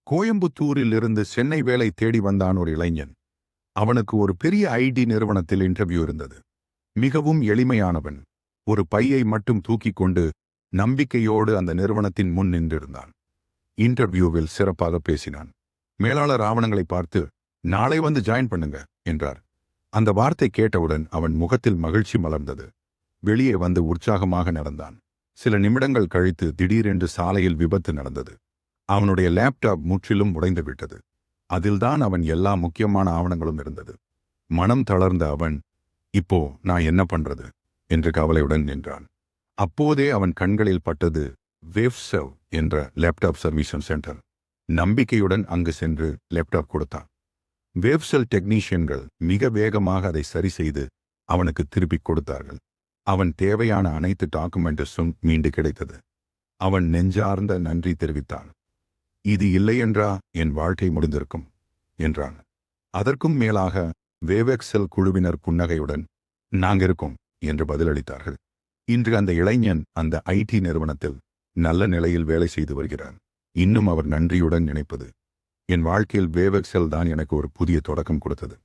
கோயம்புத்தூரில் இருந்து சென்னை வேலை தேடி வந்தான் ஒரு இளைஞன். அவனுக்கு ஒரு பெரிய ஐடி நிறுவனத்தில் இன்டர்வியூ இருந்தது. மிகவும் எளிமையானவன். ஒரு பையை மட்டும் தூக்கிக் கொண்டு நம்பிக்கையோடு அந்த நிறுவனத்தின் முன் நின்றிருந்தான். இன்டர்வியூவில் சிறப்பாக பேசினான். மேலாளர் ஆவணங்களை பார்த்து, நாளை வந்து ஜாயின் பண்ணுங்க என்றார். அந்த வார்த்தை கேட்டவுடன் அவன் முகத்தில் மகிழ்ச்சி மலர்ந்தது. வெளியே வந்து உற்சாகமாக நடந்தான். சில நிமிடங்கள் கழித்து திடீரென்று சாலையில் விபத்து நடந்தது. அவனுடைய லேப்டாப் முற்றிலும் உடைந்து விட்டது. அதில்தான் அவன் எல்லா முக்கியமான ஆவணங்களும் இருந்தது. மனம் தளர்ந்த அவன், இப்போ நான் என்ன பண்றது என்று கவலையுடன் நின்றான். அப்போதே அவன் கண்களில் பட்டது வேவ்செல் என்ற லேப்டாப் சர்வீஸ் சென்டர். நம்பிக்கையுடன் அங்கு சென்று லேப்டாப் கொடுத்தான். வேவ்செல் டெக்னீஷியன்கள் மிக வேகமாக அதை சரி செய்து அவனுக்கு திருப்பிக் கொடுத்தார்கள். அவன் தேவையான அனைத்து டாக்குமெண்ட்ஸும் மீண்டு கிடைத்தது. அவன் நெஞ்சார்ந்த நன்றி தெரிவித்தான். இது இல்லையென்றா என் வாழ்க்கை முடிந்திருக்கும் என்றான். அதற்கும் மேலாக வேவெக்செல் குழுவினர் புன்னகையுடன் நாங்க இருக்கோம் என்று பதிலளித்தார்கள். இன்று அந்த இளைஞன் அந்த ஐடி நிறுவனத்தில் நல்ல நிலையில் வேலை செய்து வருகிறார். இன்னும் அவர் நன்றியுடன் நினைப்பது, என் வாழ்க்கையில் வேவெக்செல் தான் எனக்கு ஒரு புதிய தொடக்கம் கொடுத்தது.